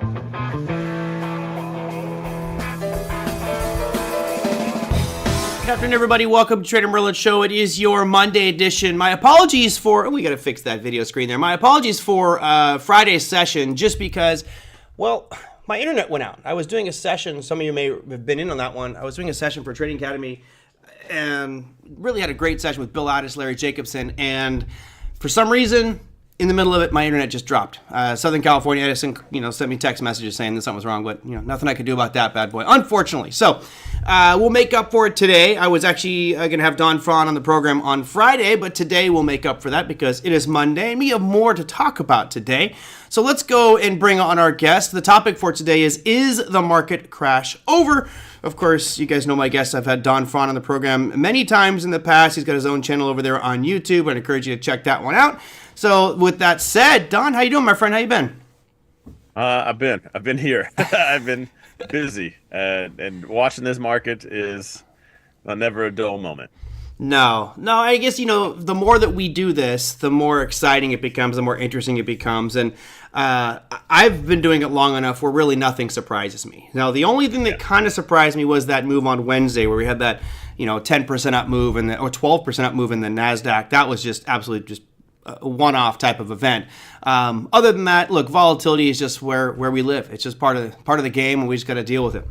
Good afternoon, everybody. Welcome to Trader Merlin Show. It is your Monday edition. My apologies for... we got to fix that video screen there. My apologies for Friday's session, just because, well, my internet went out. I was doing a session. Some of you may have been in on that one. I was doing a session for Trading Academy and really had a great session with Bill Addis, Larry Jacobson, and for some reason, in the middle of it, my internet just dropped. Southern California Edison, sent me text messages saying that something was wrong, but nothing I could do about that bad boy, unfortunately. So we'll make up for it today. I was actually going to have Don Fron on the program on Friday, but today we'll make up for that because it is Monday, and we have more to talk about today. So let's go and bring on our guest. The topic for today is the market crash over? Of course, you guys know my guest. I've had Don Fron on the program many times in the past. He's got his own channel over there on YouTube. I'd encourage you to check that one out. So with that said, Don, how you doing, my friend? How you been? I've been here. I've been busy, and watching this market is never a dull moment. No, I guess, the more that we do this, the more exciting it becomes, the more interesting it becomes. And I've been doing it long enough where really nothing surprises me. Now, the only thing that kind of surprised me was that move on Wednesday where we had that, 10% up move or 12% up move in the NASDAQ. That was just absolutely just a one-off type of event. Other than that, look, volatility is just where we live. It's just part of the game, and we just got to deal with it.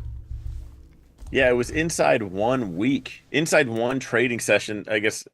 Yeah, it was inside 1 week, inside one trading session. I guess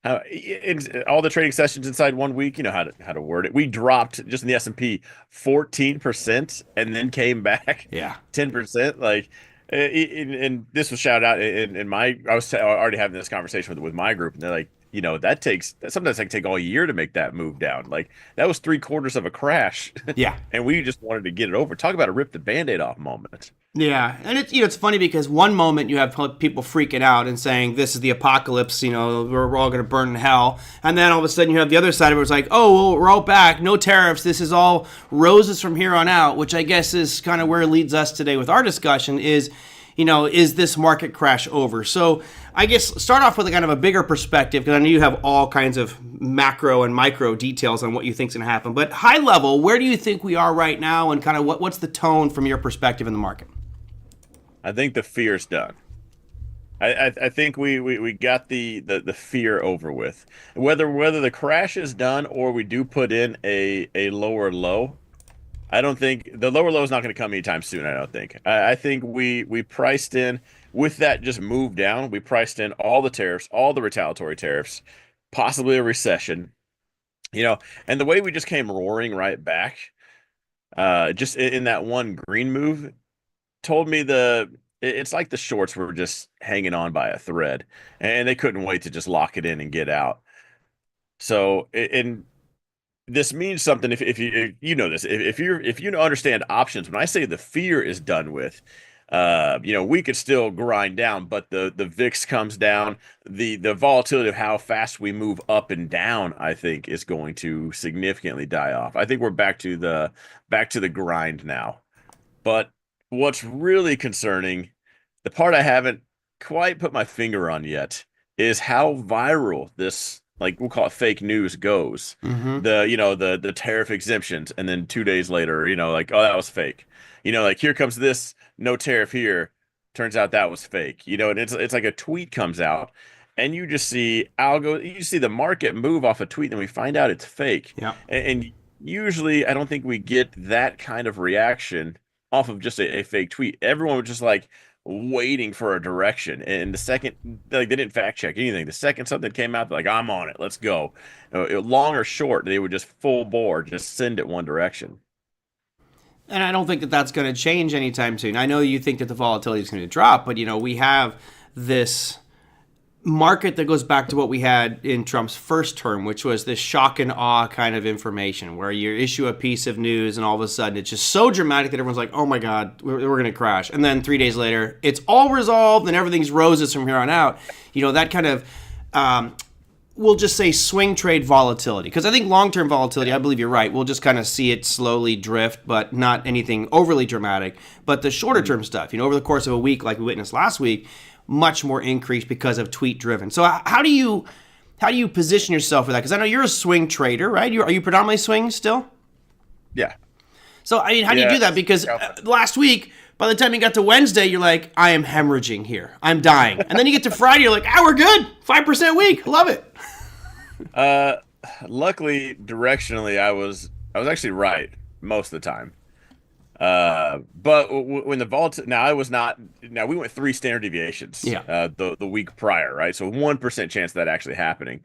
all the trading sessions inside 1 week. You know how to word it. We dropped just in the S&P 14% and then came back 10%. Like, and this was shouted out in my. I was already having this conversation with my group, and they're like, sometimes that can take all year to make that move down. Like, that was 3/4 of a crash. Yeah. And we just wanted to get it over. Talk about a rip the Band-Aid off moment. Yeah. And it's funny because one moment you have people freaking out and saying, this is the apocalypse, we're all going to burn in hell. And then all of a sudden you have the other side of it. It's like, oh, well, we're all back. No tariffs. This is all roses from here on out, which I guess is kind of where it leads us today with our discussion is, is this market crash over? So I guess start off with a kind of a bigger perspective, because I know you have all kinds of macro and micro details on what you think is going to happen. But high level, where do you think we are right now, and kind of what's the tone from your perspective in the market? I think the fear's done. I think we got the fear over with. Whether the crash is done or we do put in a lower low, I don't think the lower low is not going to come anytime soon. I don't think. I think we priced in with that just move down. We priced in all the tariffs, all the retaliatory tariffs, possibly a recession, and the way we just came roaring right back, just in that one green move, told me it's like the shorts were just hanging on by a thread, and they couldn't wait to just lock it in and get out. So, and this means something. If you know this, if you understand options, when I say the fear is done with, we could still grind down, but the VIX comes down. The volatility of how fast we move up and down, I think, is going to significantly die off. I think we're back to the grind now. But what's really concerning, the part I haven't quite put my finger on yet, is how viral this, like, we'll call it fake news, goes. Mm-hmm. The tariff exemptions, and then 2 days later, like, oh, that was fake. Like, here comes this, no tariff here. Turns out that was fake. And it's like a tweet comes out, and you just see you see the market move off a tweet, and we find out it's fake. Yeah. And usually, I don't think we get that kind of reaction off of just a fake tweet. Everyone was just like waiting for a direction, and the second, like, they didn't fact check anything. The second something came out, they're like, I'm on it, let's go. Long or short, they would just full bore just send it one direction. And I don't think that that's going to change anytime soon. I know you think that the volatility is going to drop, but we have this market that goes back to what we had in Trump's first term, which was this shock and awe kind of information where you issue a piece of news and all of a sudden it's just so dramatic that everyone's like, oh my God, we're going to crash. And then 3 days later, it's all resolved and everything's roses from here on out. That kind of, we'll just say swing trade volatility. Because I think long-term volatility, I believe you're right, we'll just kind of see it slowly drift, but not anything overly dramatic. But the shorter term stuff, over the course of a week like we witnessed last week, much more increase because of tweet driven. So how do you position yourself for that? Because I know you're a swing trader, right? Are you predominantly swing still? Yeah. So, I mean, how do you do that? Because last week, by the time you got to Wednesday, you're like, I am hemorrhaging here. I'm dying. And then you get to Friday, you're like, we're good. 5% week. Love it. Luckily, directionally, I was actually right most of the time. But when the volatility, now I was not. Now we went 3 standard deviations. Yeah. The week prior, right? So 1% chance of that actually happening.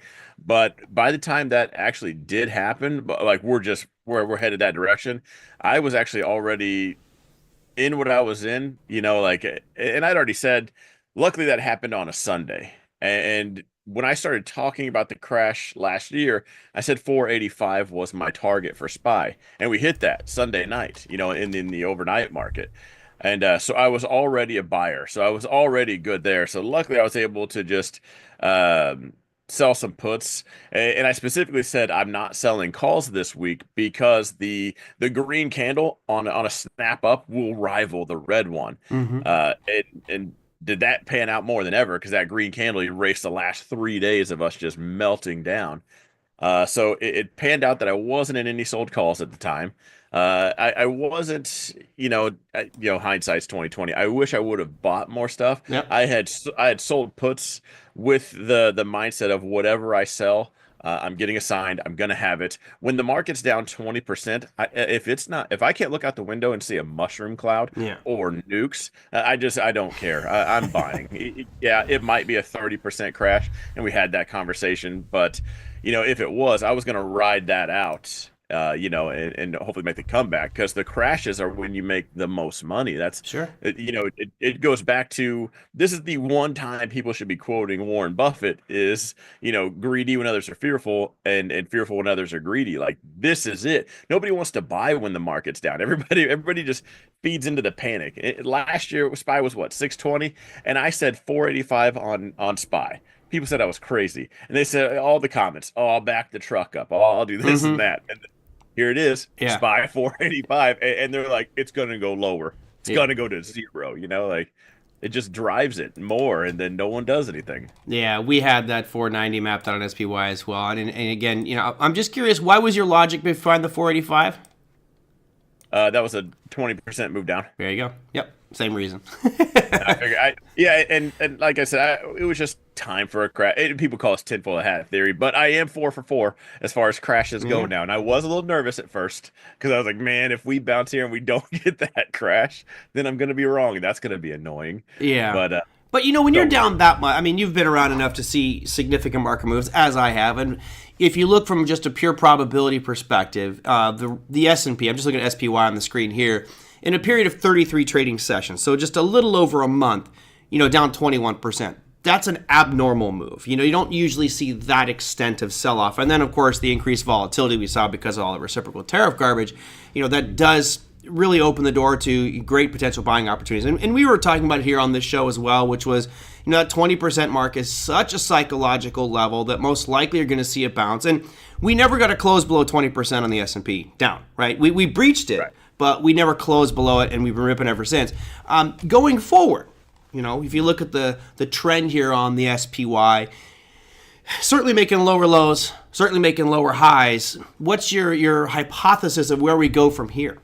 But by the time that actually did happen, like we're headed that direction, I was actually already in what I was in. Like, and I'd already said. Luckily, that happened on a Sunday, and when I started talking about the crash last year, I said 485 was my target for SPY, and we hit that Sunday night, in the overnight market. And so I was already a buyer, so I was already good there. So luckily, I was able to just sell some puts, and I specifically said I'm not selling calls this week because the green candle on a snap up will rival the red one. And did that pan out more than ever because that green candle erased the last 3 days of us just melting down. So it panned out that I wasn't in any sold calls at the time. I wasn't, hindsight's 2020. I wish I would have bought more stuff. Yep. I had sold puts with the mindset of whatever I sell, I'm getting assigned. I'm gonna have it. When the market's down 20%, if I can't look out the window and see a mushroom cloud or nukes, I don't care. I'm buying. It might be a 30% crash, and we had that conversation. But if it was, I was gonna ride that out. And hopefully make the comeback because the crashes are when you make the most money. That's sure. It goes back to this is the one time people should be quoting Warren Buffett is greedy when others are fearful and fearful when others are greedy. Like this is it. Nobody wants to buy when the market's down. Everybody just feeds into the panic. Last year SPY was what 620, and I said 485 on SPY. People said I was crazy, and they said all the comments. Oh, I'll back the truck up. Oh, I'll do this and that. And here it is, SPY 485, and they're like, it's going to go lower. It's going to go to 0. Like it just drives it more, and then no one does anything. Yeah, we had that 490 mapped out on SPY as well. And again, I'm just curious, why was your logic behind the 485? That was a 20% move down. There you go. Yep, same reason. I figured, and like I said, it was just time for a crash. People call us tinfoil hat theory, but I am 4 for 4 as far as crashes go now. And I was a little nervous at first because I was like, man, if we bounce here and we don't get that crash, then I'm going to be wrong, and that's going to be annoying. Yeah. But when you're down that much, I mean, you've been around enough to see significant market moves, as I have, and if you look from just a pure probability perspective, the S&P, I'm just looking at SPY on the screen here, in a period of 33 trading sessions, so just a little over a month, down 21%. That's an abnormal move. You don't usually see that extent of sell-off. And then, of course, the increased volatility we saw because of all the reciprocal tariff garbage, that does really open the door to great potential buying opportunities. And we were talking about it here on this show as well, which was, that 20% mark is such a psychological level that most likely you're going to see a bounce. And we never got to close below 20% on the S&P down, right? We breached it, but we never closed below it, and we've been ripping ever since. Going forward, if you look at the trend here on the SPY, certainly making lower lows, certainly making lower highs. What's your hypothesis of where we go from here?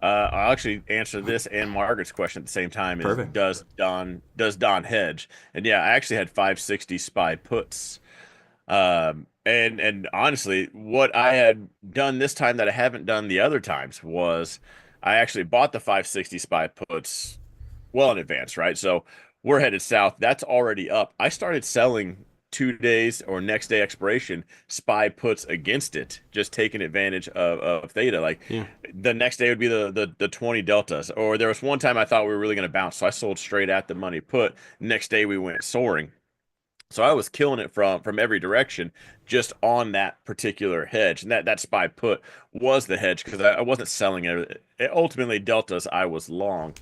I'll actually answer this and Margaret's question at the same time. Perfect. Does Don hedge? And yeah, I actually had 560 SPY puts. And honestly, what I had done this time that I haven't done the other times was I actually bought the 560 SPY puts well in advance, right? So we're headed south. That's already up. I started selling 2 days or next day expiration SPY puts against it, just taking advantage of theta. Like the next day would be the 20 deltas. Or there was one time I thought we were really going to bounce, so I sold straight at the money put. Next day we went soaring. So I was killing it from every direction just on that particular hedge. And that SPY put was the hedge because I wasn't selling it. Ultimately, deltas I was long.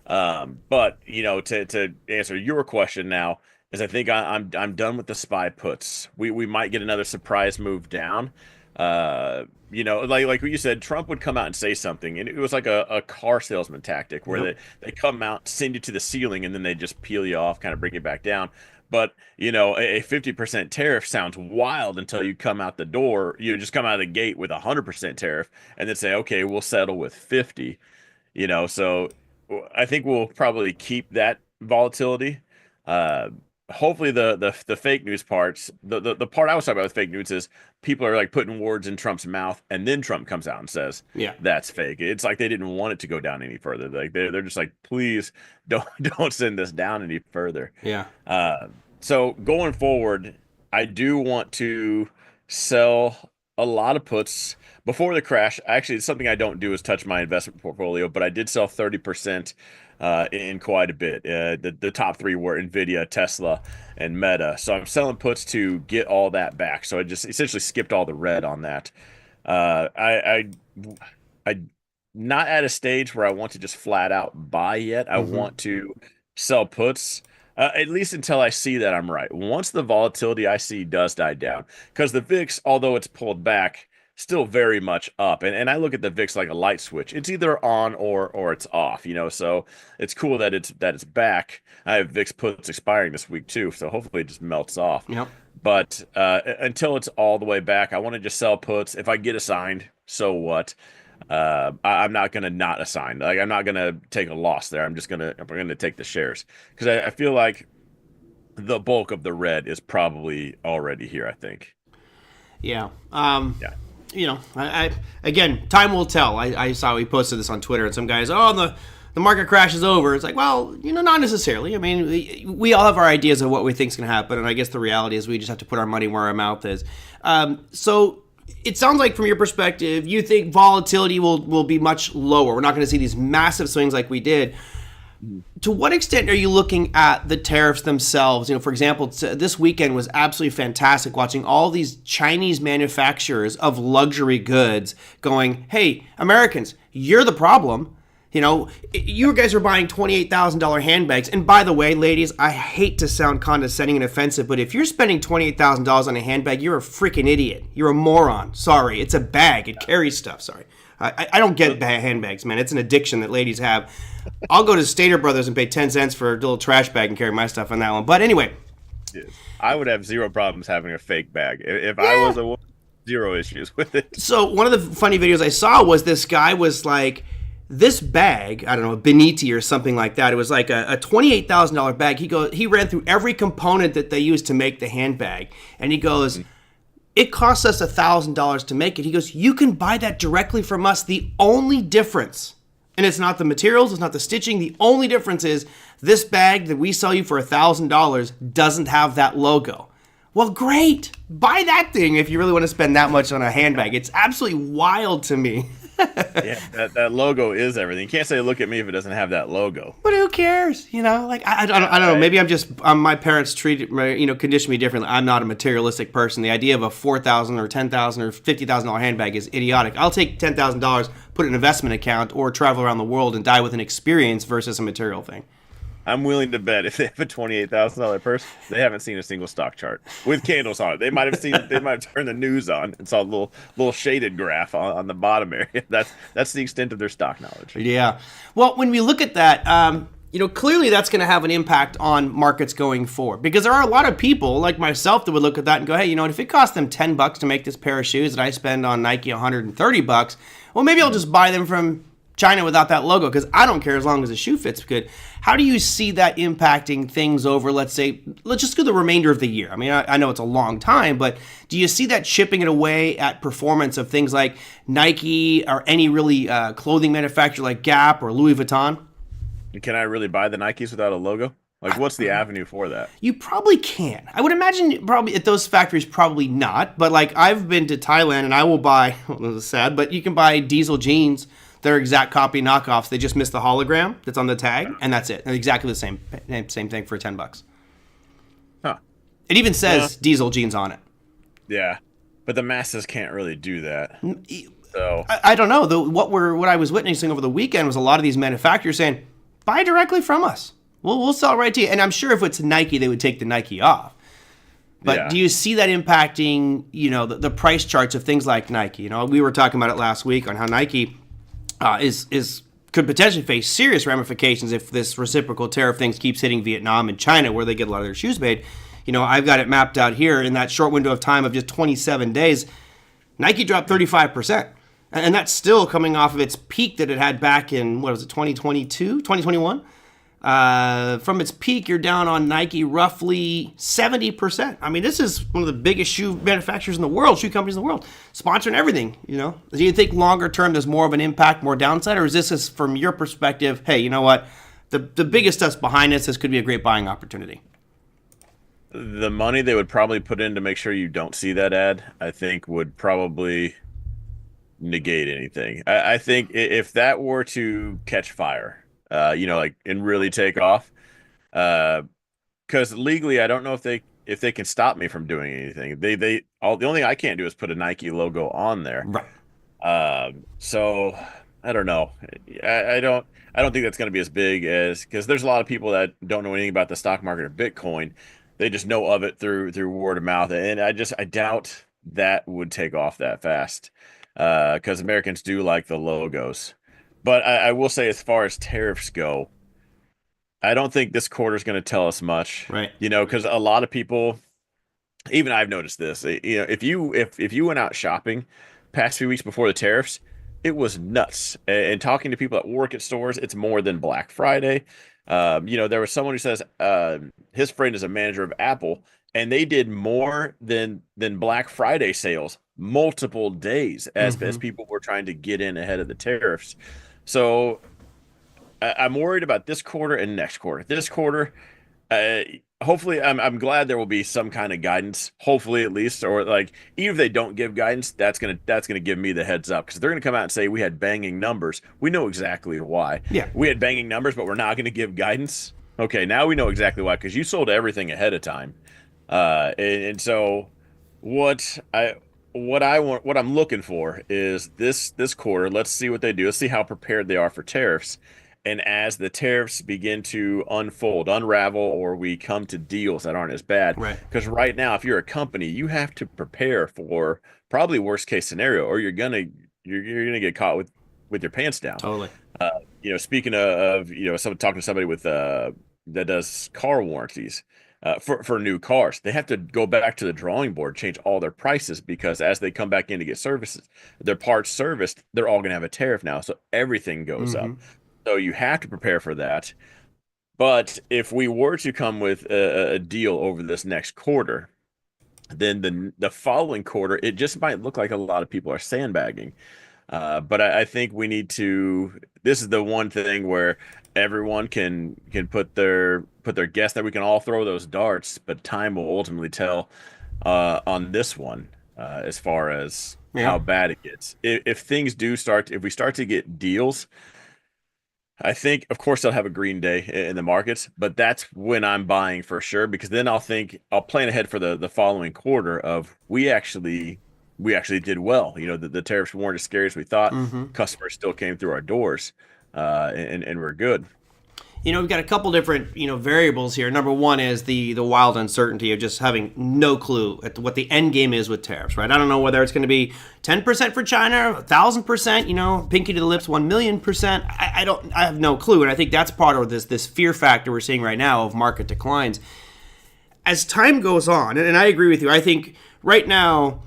But to answer your question now, is I think I'm done with the SPY puts. We might get another surprise move down. Like what you said, Trump would come out and say something, and it was like a car salesman tactic where they come out, send you to the ceiling, and then they just peel you off, kind of bring you back down. But, a 50% tariff sounds wild until you come out the door. You just come out of the gate with 100% tariff and then say, okay, we'll settle with 50. So I think we'll probably keep that volatility. Uh, Hopefully the fake news parts, the part I was talking about with fake news is people are like putting words in Trump's mouth, and then Trump comes out and says, Yeah. that's fake. It's like they didn't want it to go down any further. Like they're just like, please don't send this down any further. Yeah. So going forward, I do want to sell a lot of puts before the crash. Actually, it's something I don't do is touch my investment portfolio, but I did sell 30% in quite a bit. The top three were Nvidia, Tesla, and Meta. So I'm selling puts to get all that back. So I just essentially skipped all the red on that. I not at a stage where I want to just flat out buy yet. I want to sell puts. At least until I see that I'm right. Once the volatility I see does die down, because the VIX, although it's pulled back, still very much up. And I look at the VIX like a light switch. It's either on or it's off. So it's cool that it's back. I have VIX puts expiring this week too, so hopefully it just melts off. Yep. But until it's all the way back, I want to just sell puts. If I get assigned, so what? I'm not gonna not assign. Like I'm not gonna take a loss there. I'm gonna take the shares because I feel like the bulk of the red is probably already here. I think. Yeah. Yeah. I again, time will tell. I saw we posted this on Twitter, and some guys, the market crash is over. It's like, well, not necessarily. I mean, we all have our ideas of what we think is going to happen, and I guess the reality is we just have to put our money where our mouth is. So it sounds like from your perspective, you think volatility will be much lower. We're not going to see these massive swings like we did. To what extent are you looking at the tariffs themselves? For example, this weekend was absolutely fantastic watching all these Chinese manufacturers of luxury goods going, hey, Americans, you're the problem. You guys are buying $28,000 handbags. And by the way, ladies, I hate to sound condescending and offensive, but if you're spending $28,000 on a handbag, you're a freaking idiot. You're a moron. Sorry. It's a bag. It carries stuff. Sorry. I don't get handbags, man. It's an addiction that ladies have. I'll go to Stater Brothers and pay 10 cents for a little trash bag and carry my stuff on that one. But anyway. I would have zero problems having a fake bag. If I was a woman, zero issues with it. So one of the funny videos I saw was this guy was like, this bag, I don't know, Beniti or something like that. It was like a $28,000 bag. He ran through every component that they used to make the handbag. And he goes, it costs us $1,000 to make it. He goes, you can buy that directly from us. The only difference, and it's not the materials, it's not the stitching. The only difference is this bag that we sell you for $1,000 doesn't have that logo. Well, great. Buy that thing if you really want to spend that much on a handbag. It's absolutely wild to me. Yeah, that logo is everything. You can't say look at me if it doesn't have that logo. But who cares? I don't know. Maybe my parents conditioned me differently. I'm not a materialistic person. The idea of a $4,000 or $10,000 or $50,000 handbag is idiotic. I'll take $10,000, put it in an investment account, or travel around the world and die with an experience versus a material thing. I'm willing to bet if they have a $28,000 purse, they haven't seen a single stock chart with candles on it. They might have turned the news on and saw a little shaded graph on the bottom area. That's the extent of their stock knowledge. Yeah. Well, when we look at that, clearly that's going to have an impact on markets going forward, because there are a lot of people like myself that would look at that and go, hey, if it costs them $10 to make this pair of shoes that I spend on Nike $130, well, maybe I'll just buy them from China without that logo, because I don't care as long as the shoe fits good. How do you see that impacting things over, let's just do the remainder of the year? I mean, I know it's a long time, but do you see that chipping it away at performance of things like Nike or any really clothing manufacturer like Gap or Louis Vuitton? Can I really buy the Nikes without a logo? Like, what's the avenue for that? You probably can. I would imagine probably at those factories, probably not. But like, I've been to Thailand and I will buy, well, this is sad, but you can buy Diesel jeans. They're exact copy knockoffs. They just missed the hologram that's on the tag, and that's it. And exactly the same thing for $10. Huh. It even says Diesel jeans on it. Yeah, but the masses can't really do that. So I don't know. What I was witnessing over the weekend was a lot of these manufacturers saying, "Buy directly from us. We'll sell right to you." And I'm sure if it's Nike, they would take the Nike off. But do you see that impacting, the price charts of things like Nike? We were talking about it last week on how Nike is could potentially face serious ramifications if this reciprocal tariff things keeps hitting Vietnam and China, where they get a lot of their shoes made. I've got it mapped out here in that short window of time of just 27 days. Nike dropped 35%. And that's still coming off of its peak that it had back in, 2022, 2021? From its peak, you're down on Nike roughly 70%. I mean, this is one of the biggest shoe manufacturers in the world, shoe companies in the world, sponsoring everything, Do you think longer term there's more of an impact, more downside, or is this from your perspective, hey, you know what? The biggest stuff's behind us. This could be a great buying opportunity. The money they would probably put in to make sure you don't see that ad, I think would probably negate anything. I think if that were to catch fire, and really take off, because legally I don't know if they can stop me from doing anything. The only thing I can't do is put a Nike logo on there. Right. So I don't know. I don't think that's going to be as big as, because there's a lot of people that don't know anything about the stock market or Bitcoin. They just know of it through word of mouth, and I doubt that would take off that fast. Because Americans do like the logos. But I will say, as far as tariffs go, I don't think this quarter is going to tell us much. Right. Because a lot of people, even I've noticed this, if you went out shopping past few weeks before the tariffs, it was nuts. And talking to people that work at stores, it's more than Black Friday. There was someone who says his friend is a manager of Apple, and they did more than Black Friday sales multiple days as people were trying to get in ahead of the tariffs. So I'm worried about this quarter and next quarter. This quarter, hopefully, I'm glad there will be some kind of guidance, hopefully at least, or like even if they don't give guidance, that's gonna give me the heads up, because they're gonna come out and say we had banging numbers. We know exactly why. Yeah, we had banging numbers, but we're not going to give guidance. Okay, now we know exactly why, because you sold everything ahead of time. And so what I'm looking for is this quarter. Let's see what they do. Let's see how prepared they are for tariffs. And as the tariffs begin to unravel, or we come to deals that aren't as bad, right? Because right now, if you're a company, you have to prepare for probably worst case scenario, or you're gonna get caught with your pants down. Totally. Speaking of talking to somebody with that does car warranties. For new cars, they have to go back to the drawing board, change all their prices, because as they come back in to get their parts serviced, they're all going to have a tariff now. So everything goes up. So you have to prepare for that. But if we were to come with a deal over this next quarter, then the following quarter, it just might look like a lot of people are sandbagging. But I think we need to. This is the one thing where everyone can put their guess, that we can all throw those darts, but time will ultimately tell on this one as far as how bad it gets. If we start to get deals, I think, of course, they'll have a green day in the markets, but that's when I'm buying for sure, because then I'll plan ahead for the following quarter of we actually did well. The tariffs weren't as scary as we thought. Customers still came through our doors, and we're good. We've got a couple different, variables here. Number one is the wild uncertainty of just having no clue at what the end game is with tariffs, right? I don't know whether it's going to be 10% for China, 1,000%, pinky to the lips, 1,000,000%. I have no clue. And I think that's part of this fear factor we're seeing right now of market declines. As time goes on, and I agree with you, I think right now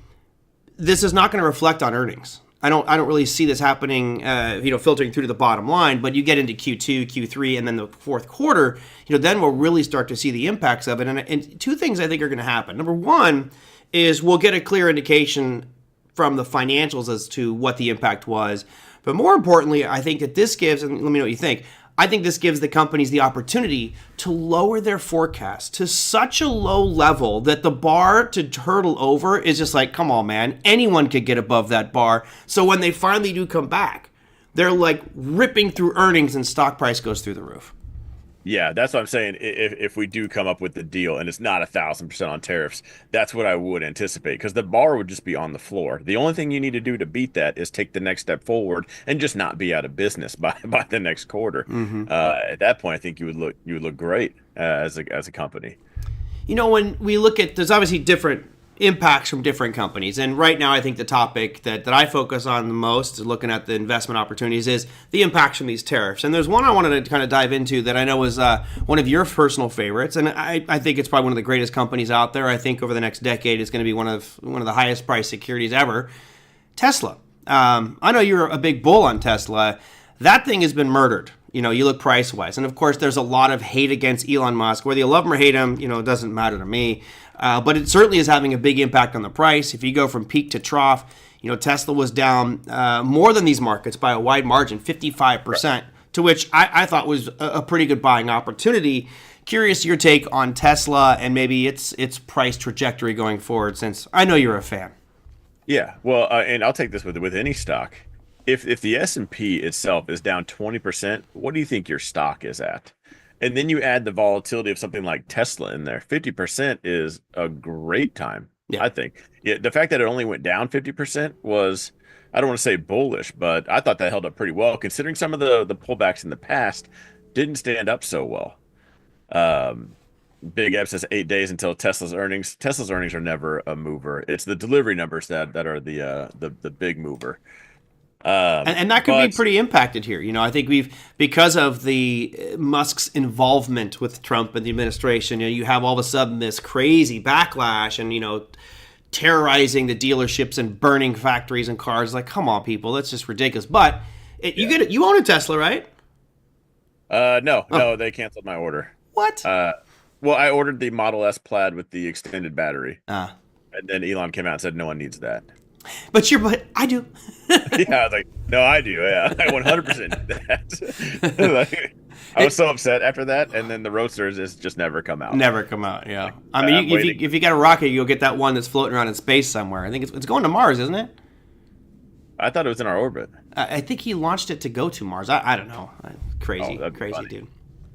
this is not going to reflect on earnings. I don't really see this happening, filtering through to the bottom line. But you get into Q2, Q3, and then the fourth quarter, then we'll really start to see the impacts of it. And two things I think are going to happen. Number one is we'll get a clear indication from the financials as to what the impact was. But more importantly, I think that this gives, and let me know what you think, I think this gives the companies the opportunity to lower their forecast to such a low level that the bar to hurdle over is just like, come on, man, anyone could get above that bar. So when they finally do come back, they're like ripping through earnings and stock price goes through the roof. Yeah, that's what I'm saying. If we do come up with the deal and it's not 1,000% on tariffs, that's what I would anticipate, because the bar would just be on the floor. The only thing you need to do to beat that is take the next step forward and just not be out of business by the next quarter. At that point, I think you would look great as a company. When we look at, there's obviously different impacts from different companies. And right now, I think the topic that I focus on the most, looking at the investment opportunities, is the impacts from these tariffs. And there's one I wanted to kind of dive into that I know is one of your personal favorites, and I think it's probably one of the greatest companies out there. I think over the next decade, it's going to be one of the highest priced securities ever. Tesla. I know you're a big bull on Tesla. That thing has been murdered. You look price-wise. And, of course, there's a lot of hate against Elon Musk. Whether you love him or hate him, it doesn't matter to me. But it certainly is having a big impact on the price. If you go from peak to trough, Tesla was down more than these markets by a wide margin, 55%, right, to which I thought was a pretty good buying opportunity. Curious your take on Tesla and maybe its price trajectory going forward, since I know you're a fan. Yeah, well, and I'll take this with any stock. If the S&P itself is down 20%, what do you think your stock is at? And then you add the volatility of something like Tesla in there. 50% is a great time, yeah, I think. Yeah, the fact that it only went down 50% was, I don't want to say bullish, but I thought that held up pretty well, considering some of the pullbacks in the past didn't stand up so well. Big Eb says 8 days until Tesla's earnings. Tesla's earnings are never a mover. It's the delivery numbers that are the big mover. And that could be pretty impacted here. I think because of the Musk's involvement with Trump and the administration, you have all of a sudden this crazy backlash and, terrorizing the dealerships and burning factories and cars. Like, come on, people, that's just ridiculous. But you own a Tesla, right? No, they canceled my order. What? Well, I ordered the Model S Plaid with the extended battery. And then Elon came out and said, no one needs that. But I do. Yeah, I was like, no, I do. Yeah, I 100% did that. I was so upset after that, and then the Roadsters just never come out. Never come out, yeah. I mean, if you got a rocket, you'll get that one that's floating around in space somewhere. I think it's going to Mars, isn't it? I thought it was in our orbit. I think he launched it to go to Mars. I don't know. Crazy funny, dude.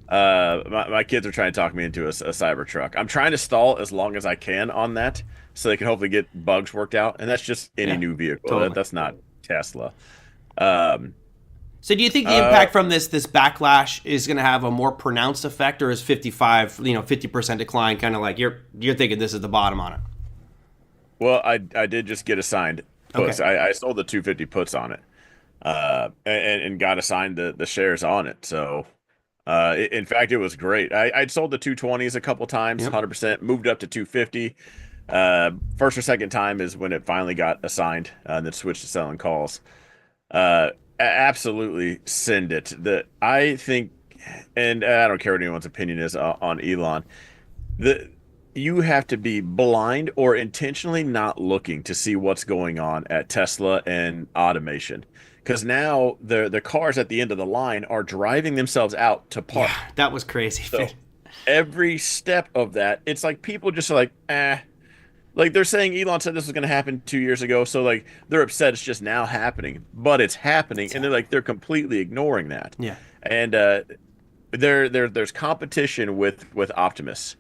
My kids are trying to talk me into a Cybertruck. I'm trying to stall as long as I can on that, so they can hopefully get bugs worked out. And that's just any new vehicle. Totally. That's not Tesla. So do you think the impact from this backlash is going to have a more pronounced effect, or is 50% decline kind of like you're thinking this is the bottom on it? Well, I did just get assigned puts. Okay. I sold the 250 puts on it, and got assigned the shares on it. So. In fact, it was great. I'd sold the 220s a couple times, 100%, moved up to 250. First or second time is when it finally got assigned, and then switched to selling calls. Absolutely send it. I think, and I don't care what anyone's opinion is on Elon, you have to be blind or intentionally not looking to see what's going on at Tesla and automation. Because now the cars at the end of the line are driving themselves out to park. Yeah, that was crazy. So every step of that, it's like people just are like, Like they're saying Elon said this was going to happen 2 years ago. So like they're upset it's just now happening. But it's happening. And they're completely ignoring that. Yeah. And there's competition with optimists.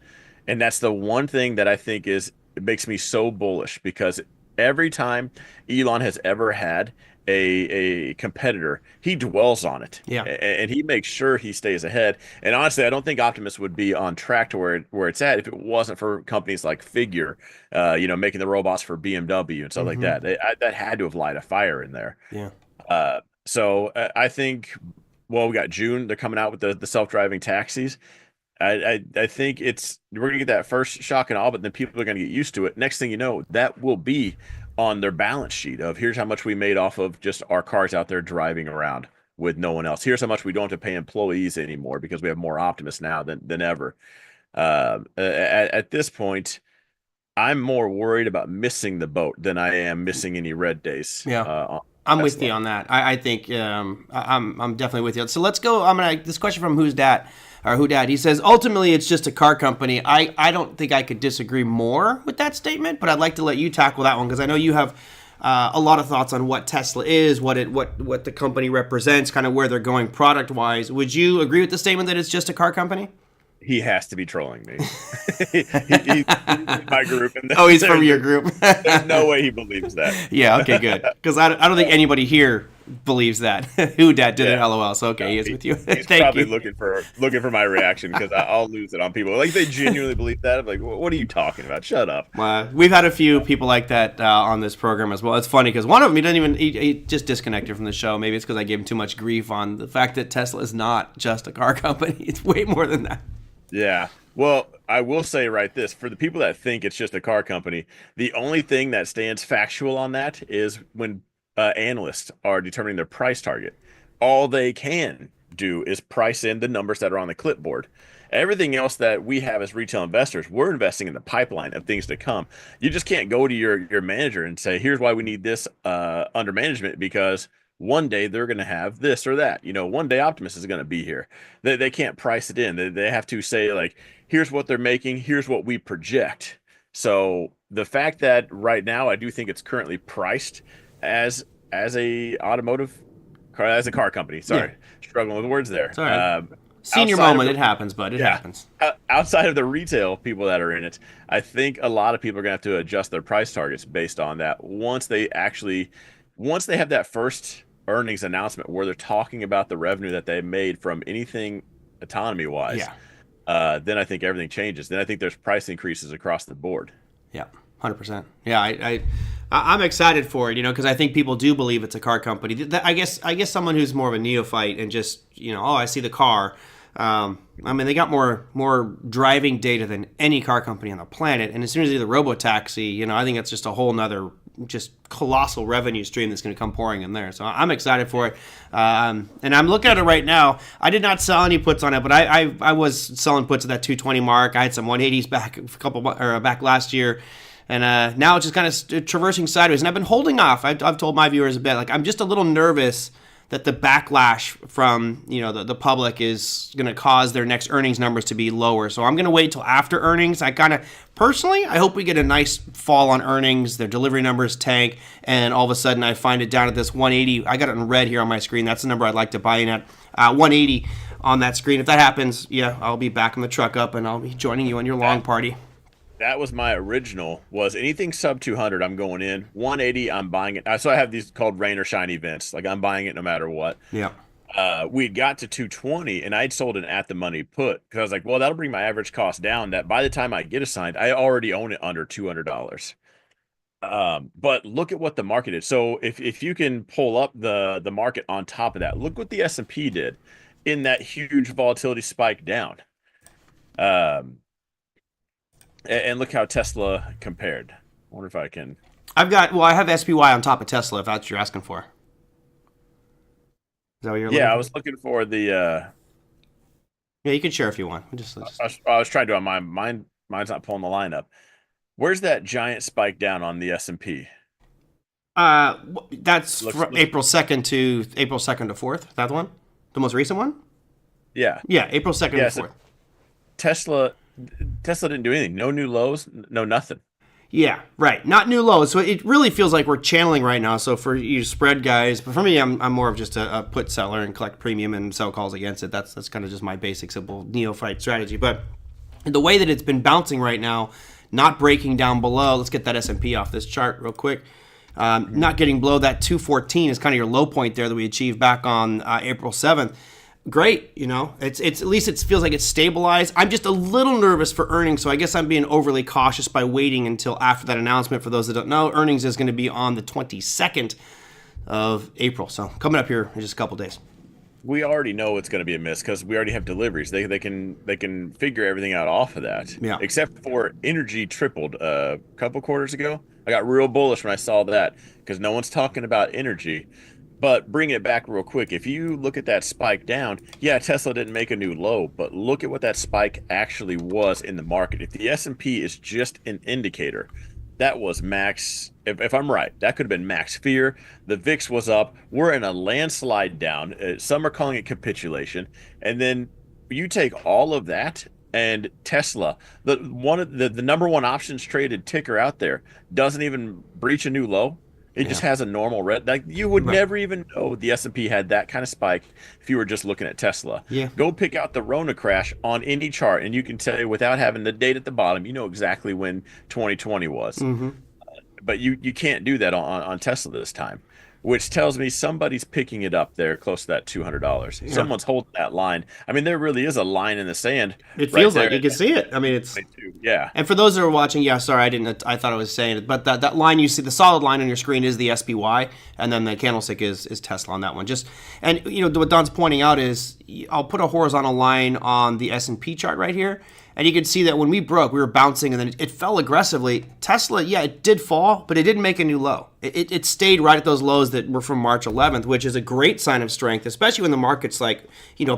And that's the one thing that I think it makes me so bullish, because every time Elon has ever had a competitor, he dwells on it, and he makes sure he stays ahead. And honestly, I don't think Optimus would be on track to where it's at if it wasn't for companies like Figure, making the robots for BMW and stuff like that. That had to have light a fire in there. Yeah. So I think, we got June. They're coming out with the self-driving taxis. I think we're gonna get that first shock and awe, but then people are gonna get used to it. Next thing you know, that will be on their balance sheet of here's how much we made off of just our cars out there driving around with no one else. Here's how much we don't have to pay employees anymore because we have more optimists now than ever. At this point, I'm more worried about missing the boat than I am missing any red days. Yeah. I'm with you on that. I think I'm definitely with you. So let's go. This question from Who Dad. He says, ultimately, it's just a car company. I don't think I could disagree more with that statement, but I'd like to let you tackle that one because I know you have a lot of thoughts on what Tesla is, what the company represents, kind of where they're going product-wise. Would you agree with the statement that it's just a car company? He has to be trolling me. He's in my group, and Oh, he's from your group. there's no way he believes that. Yeah, okay, good. Because I don't think anybody here believes that. Who dat did it, Yeah. LOL. So, okay, he is with you. He's Thank probably you. looking for my reaction because I'll lose it on people. Like they genuinely believe that. I'm like, what are you talking about? Shut up. We've had a few people like that on this program as well. It's funny because one of them, he just disconnected from the show. Maybe it's because I gave him too much grief on the fact that Tesla is not just a car company. It's way more than that. Yeah. Well, I will say this for the people that think it's just a car company, the only thing that stands factual on that is when analysts are determining their price target. All they can do is price in the numbers that are on the clipboard. Everything else that we have as retail investors, we're investing in the pipeline of things to come. You just can't go to your manager and say, here's why we need this under management because one day they're going to have this or that. One day Optimus is going to be here. They can't price it in. They have to say, like, here's what they're making, here's what we project. So the fact that right now I do think it's currently priced as a automotive car, as a car company. Sorry, Yeah. Struggling with words there. Sorry. Senior Outside moment, of it happens, but it happens. outside of the retail people that are in it, I think a lot of people are going to have to adjust their price targets based on that once they have that first earnings announcement where they're talking about the revenue that they made from anything autonomy wise. Yeah. Then I think everything changes. Then I think there's price increases across the board. Yeah, 100%. Yeah, I'm excited for it, because I think people do believe it's a car company. I guess someone who's more of a neophyte and just, I see the car. They got more driving data than any car company on the planet. And as soon as they do the robotaxi, I think it's just a whole nother just colossal revenue stream that's going to come pouring in there. So I'm excited for it. And I'm looking at it right now. I did not sell any puts on it, but I was selling puts at that 220 mark. I had some 180s back last year. And now it's just kind of traversing sideways. And I've been holding off. I've told my viewers a bit, like, I'm just a little nervous that the backlash from the public is going to cause their next earnings numbers to be lower. So I'm going to wait till after earnings. I hope we get a nice fall on earnings, their delivery numbers tank, and all of a sudden I find it down at this 180. I got it in red here on my screen. That's the number I'd like to buy in at, 180 on that screen. If that happens, yeah, I'll be backing the truck up and I'll be joining you on your long party. That was my original, was anything sub 200, I'm going in. 180, I'm buying it. So I have these called rain or shine events. Like, I'm buying it no matter what. Yeah. We'd got to 220, and I'd sold an at-the-money put because I was like, well, that'll bring my average cost down. That by the time I get assigned, I already own it under $200. But look at what the market is. So if you can pull up the market on top of that, look what the S&P did in that huge volatility spike down. And look how Tesla compared. I wonder if I can. I have SPY on top of Tesla, if that's what you're asking for. Is that what you're looking for? Yeah, I was looking for the. Yeah, you can share if you want. I was trying to on mine. Mine's not pulling the line up. Where's that giant spike down on the S&P? That's from April 2nd to April 2nd to 4th. That one? The most recent one? Yeah. Yeah, April 2nd to 4th. Tesla didn't do anything. No new lows, no nothing. Yeah, right. Not new lows. So it really feels like we're channeling right now. So for you spread guys, but for me, I'm more of just a put seller and collect premium and sell calls against it. That's kind of just my basic simple neophyte strategy. But the way that it's been bouncing right now, not breaking down below. Let's get that S&P off this chart real quick. Not getting below that 214 is kind of your low point there that we achieved back on April 7th. Great, it's at least it feels like it's stabilized. I'm just a little nervous for earnings, so I guess I'm being overly cautious by waiting until after that announcement. For those that don't know, earnings is going to be on the 22nd of April, so coming up here in just a couple days. We already know it's going to be a miss because we already have deliveries. They can figure everything out off of that. Yeah. Except for energy tripled a couple quarters ago. I got real bullish when I saw that because no one's talking about energy. But bring it back real quick. If you look at that spike down, yeah, Tesla didn't make a new low, but look at what that spike actually was in the market. If the S&P is just an indicator, that was max. If I'm right, that could have been max fear. The VIX was up. We're in a landslide down. Some are calling it capitulation. And then you take all of that and Tesla, the number one options traded ticker out there, doesn't even breach a new low. It just has a normal red. Like you would Right. never even know the S&P had that kind of spike if you were just looking at Tesla. Yeah. Go pick out the Rona crash on any chart, and you can tell you without having the date at the bottom, you know exactly when 2020 was. Hmm. But you can't do that on Tesla this time, which tells me somebody's picking it up there close to that $200. Yeah. Someone's holding that line. I mean, there really is a line in the sand It right feels like there you at can see it. I mean, it's 22. Yeah. and for those that are watching, yeah, sorry, I didn't. I thought I was saying it, but that line you see, the solid line on your screen is the SPY, and then the candlestick is Tesla on that one. Just and what Don's pointing out is I'll put a horizontal line on the S&P chart right here, and you can see that when we broke, we were bouncing, and then it fell aggressively. Tesla, yeah, it did fall, but it didn't make a new low. It stayed right at those lows that were from March 11th, which is a great sign of strength, especially when the market's like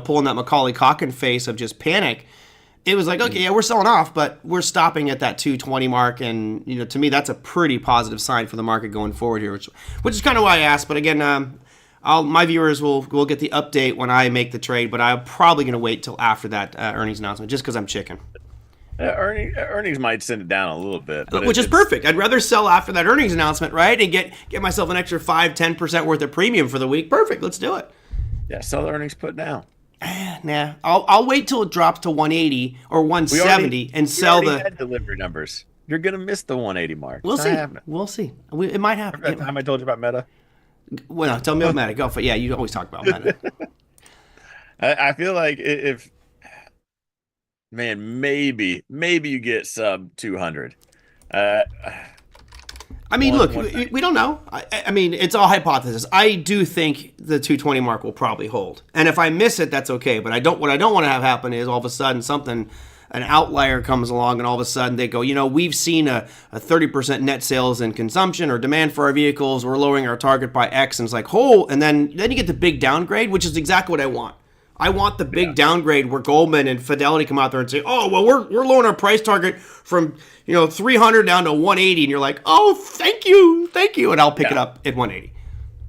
pulling that Macaulay Culkin face of just panic. It was like, okay, yeah, we're selling off, but we're stopping at that 220 mark, and to me, that's a pretty positive sign for the market going forward here, which is kind of why I asked. But again, my viewers will get the update when I make the trade, but I'm probably going to wait till after that earnings announcement, just because I'm chicken. Earnings might send it down a little bit, but Which is perfect. I'd rather sell after that earnings announcement, right, and get myself an extra 5-10% worth of premium for the week. Perfect. Let's do it. yeah, sell the earnings put down. Nah, I'll wait till it drops to 180 or 170 and sell the had delivery numbers. You're gonna miss the 180 mark. We'll It's see. not happening. We'll see. It might happen. Remember that time I told you about Meta? Well, no, tell me about Meta. Go for it. Yeah, you always talk about Meta. I feel like if man, maybe you get sub 200. Uh, I mean, one, look, one we don't know. I mean, it's all hypothesis. I do think the 220 mark will probably hold, and if I miss it, that's okay. But what I don't want to have happen is all of a sudden an outlier comes along, and all of a sudden they go, we've seen a 30% net sales in consumption or demand for our vehicles. We're lowering our target by X, and it's like, and then you get the big downgrade, which is exactly what I want. I want the big downgrade where Goldman and Fidelity come out there and say, "Oh, well, we're lowering our price target from 300 down to 180," and you're like, "Oh, thank you," and I'll pick it up at 180.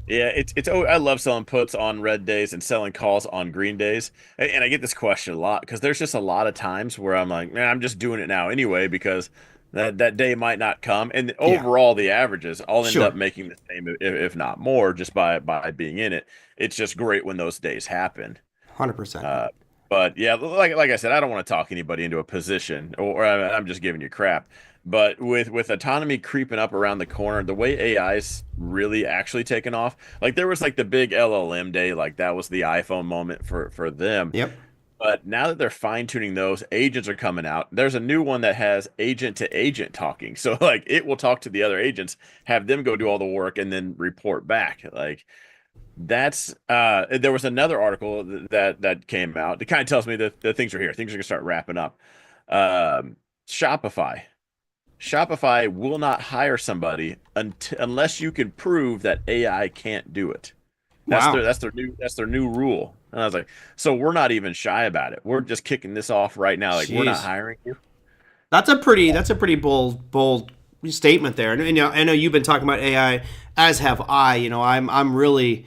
Yeah, it's. I love selling puts on red days and selling calls on green days, and I get this question a lot because there's just a lot of times where I'm like, man, I'm just doing it now anyway because that day might not come, and overall the averages I'll end up making the same if not more just by being in it. It's just great when those days happen. 100%. But yeah, like I said, I don't want to talk anybody into a position, or I'm just giving you crap. But with autonomy creeping up around the corner, the way AI's really actually taken off, like there was like the big LLM day, like that was the iPhone moment for them. Yep. But now that they're fine tuning those, agents are coming out. There's a new one that has agent to agent talking. So like it will talk to the other agents, have them go do all the work, and then report back. Like that's there was another article that came out that kind of tells me that things are here. Things are gonna start wrapping up. Shopify. Shopify will not hire somebody unless you can prove that AI can't do it. Wow. That's their new rule. And I was like, so we're not even shy about it. We're just kicking this off right now. Like we're not Jeez. hiring you. That's a pretty bold statement there. And I know you've been talking about AI, as have I. I'm really.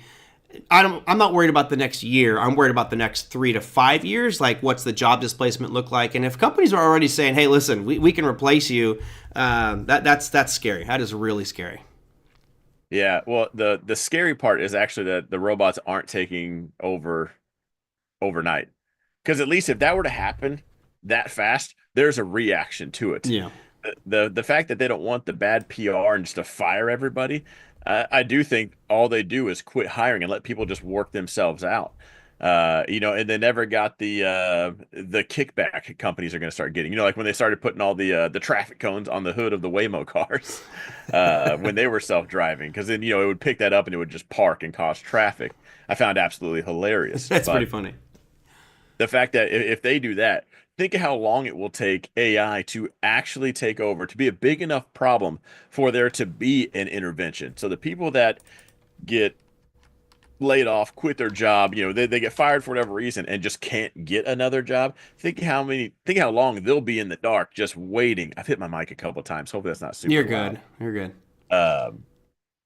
I'm not worried about the next year. I'm worried about the next 3 to 5 years. Like, what's the job displacement look like? And if companies are already saying, "Hey, listen, we can replace you," that's scary. That is really scary. Yeah. Well, the scary part is actually that the robots aren't taking over overnight. Because at least if that were to happen that fast, there's a reaction to it. Yeah. The fact that they don't want the bad PR and just to fire everybody, I do think all they do is quit hiring and let people just work themselves out. And they never got the kickback companies are going to start getting. Like when they started putting all the traffic cones on the hood of the Waymo cars when they were self-driving, because then it would pick that up and it would just park and cause traffic. I found absolutely hilarious. That's But pretty funny. the fact that if they do that, think of how long it will take AI to actually take over, to be a big enough problem for there to be an intervention. So the people that get laid off, quit their job, they get fired for whatever reason and just can't get another job. Think how long they'll be in the dark just waiting. I've hit my mic a couple of times. Hopefully that's not super You're loud. good. You're good. Um,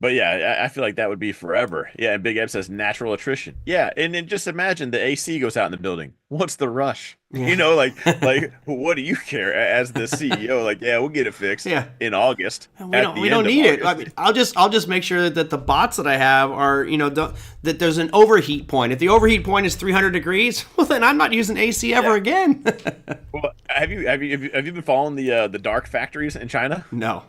But yeah, I feel like that would be forever. Yeah, and Big Ed says natural attrition. Yeah, and then just imagine the AC goes out in the building. What's the rush? Yeah. Like what do you care as the CEO? Like, yeah, we'll get it fixed Yeah. in August, We at don't we the don't end of need it. I August. mean, I'll just make sure that the bots that I have are, that there's an overheat point. If the overheat point is 300 degrees, well then I'm not using AC ever Yeah. again. Well, have you been following the dark factories in China? No.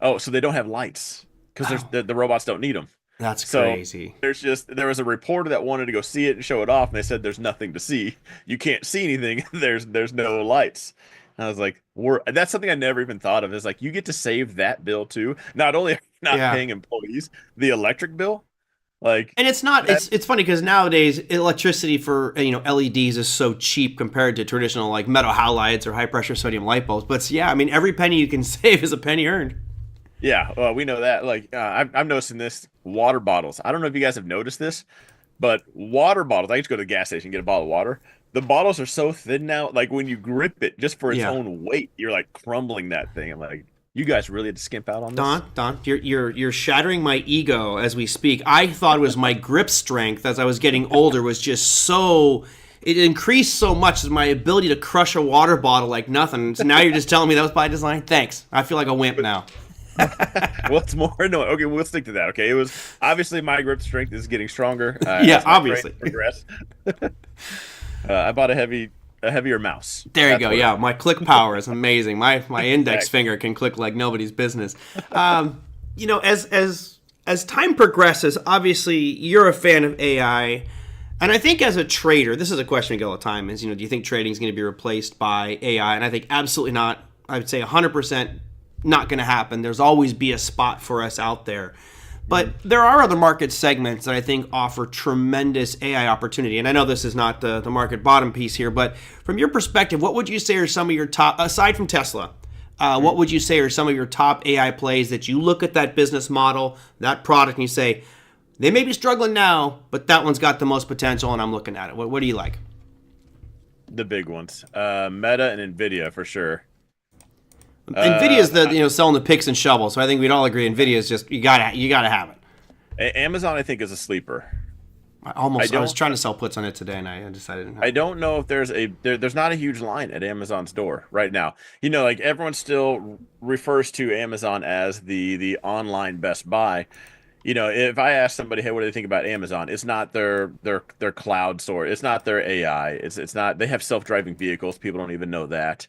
Oh, so they don't have lights because there's Oh, the robots don't need them. that's So crazy. there was a reporter that wanted to go see it and show it off, and they said there's nothing to see. You can't see anything. There's no lights. And I was like, that's something I never even thought of. Is like you get to save that bill too. Not only are you not Yeah. paying employees, the electric bill, like And it's not that. it's funny because nowadays electricity for LEDs is so cheap compared to traditional like metal halides or high pressure sodium light bulbs. But yeah, I mean every penny you can save is a penny earned. Yeah, we know that. Like I'm noticing this water bottles. I don't know if you guys have noticed this, but water bottles. I used to go to the gas station and get a bottle of water. The bottles are so thin now. Like when you grip it, just for its Yeah. own weight, you're like crumbling that thing. I'm like, you guys really had to skimp out on this. Don, you're shattering my ego as we speak. I thought it was my grip strength as I was getting older was just so it increased so much as my ability to crush a water bottle like nothing. So now you're just telling me that was by design. Thanks. I feel like a wimp now. What's more annoying? Okay, we'll stick to that. Okay, it was obviously my grip strength is getting stronger Yeah, as my obviously. training progress. I bought a heavier mouse. There you That's go. what. Yeah, my click power is amazing. My index Exactly. finger can click like nobody's business. As time progresses, obviously you're a fan of AI, and I think as a trader, this is a question I get all the time: is do you think trading is going to be replaced by AI? And I think absolutely not. I would say 100% not going to happen. There's always be a spot for us out there. But there are other market segments that I think offer tremendous AI opportunity. And I know this is not the market bottom piece here, but from your perspective, what would you say are some of your top, aside from Tesla, what would you say are some of your top AI plays that you look at that business model, that product, and you say, they may be struggling now, but that one's got the most potential, and I'm looking at it. What do you like? The big ones, Meta and Nvidia for sure. Nvidia's the selling the picks and shovels, so I think we'd all agree Nvidia's just you gotta have it. Amazon, I think, is a sleeper. I I was don't trying to sell puts on it today, and I decided I no. don't know if there's not a huge line at Amazon's door right now. Like everyone still refers to Amazon as the online Best Buy. If I ask somebody, hey, what do they think about Amazon? It's not their cloud store. It's not their AI. It's not they have self-driving vehicles. People don't even know that.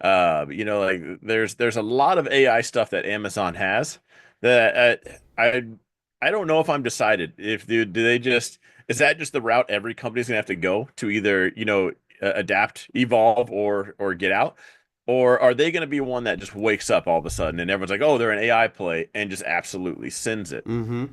Like there's a lot of AI stuff that Amazon has that I don't know if I'm decided if do they just is that just the route every company's gonna have to go to either adapt, evolve, or get out, or are they gonna be one that just wakes up all of a sudden and everyone's like, oh, they're an AI play and just absolutely sends it. Mm-hmm.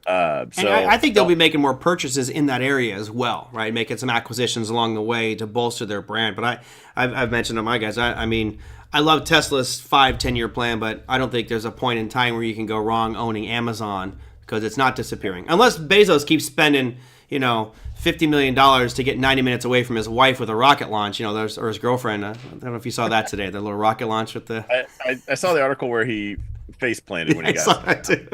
And So I think they'll be making more purchases in that area as well, right? Making some acquisitions along the way to bolster their brand. But I've mentioned to my guys, I mean, I love Tesla's 5-10 year plan, but I don't think there's a point in time where you can go wrong owning Amazon because it's not disappearing. Unless Bezos keeps spending, $50 million to get 90 minutes away from his wife with a rocket launch, or his girlfriend. I don't know if you saw that today, the little rocket launch with the. I saw the article where he face planted when he I got saw that too.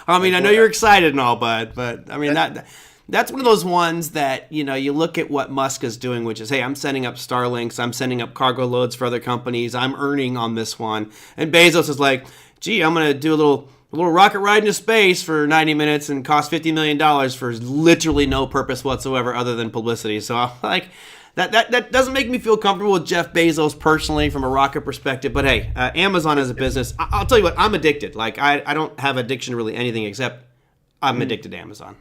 I mean, I know you're excited and all, bud, but I mean that's one of those ones that you look at what Musk is doing, which is, hey, I'm setting up Starlinks, I'm sending up cargo loads for other companies, I'm earning on this one, and Bezos is like, gee, I'm gonna do a little rocket ride into space for 90 minutes and cost $50 million for literally no purpose whatsoever other than publicity. So I'm like. That doesn't make me feel comfortable with Jeff Bezos personally from a rocket perspective. But hey, Amazon as a business, I'll tell you what, I'm addicted. Like I don't have addiction to really anything except I'm addicted to Amazon.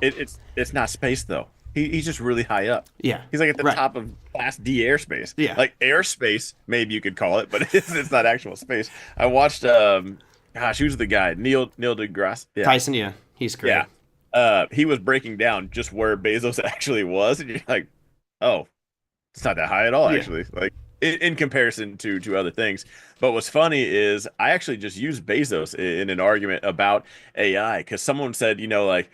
It's not space though. He's just really high up. Yeah, He's like at the right. top of Class D airspace. Yeah. Like airspace, maybe you could call it, but it's not actual space. I watched gosh, who's the guy? Neil deGrasse. Yeah. Tyson, yeah, he's great. Yeah. He was breaking down just where Bezos actually was, and you're like, oh, it's not that high at all, Yeah. actually. Like in comparison to other things. But what's funny is I actually just used Bezos in an argument about AI because someone said, like,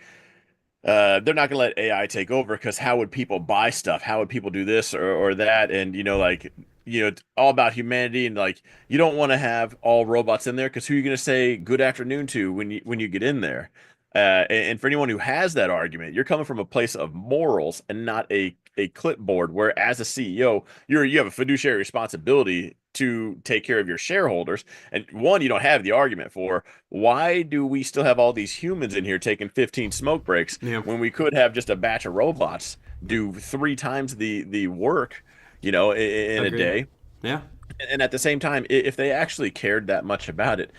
they're not going to let AI take over because how would people buy stuff? How would people do this or that? And, like, it's all about humanity, and like you don't want to have all robots in there because who are you going to say good afternoon to when you get in there? And for anyone who has that argument, you're coming from a place of morals and not a clipboard. Where as a CEO, you have a fiduciary responsibility to take care of your shareholders. And one, you don't have the argument for why do we still have all these humans in here taking 15 smoke breaks Yeah. when we could have just a batch of robots do 3 times the work, in a Agreed. day. Yeah. And at the same time, if they actually cared that much about it,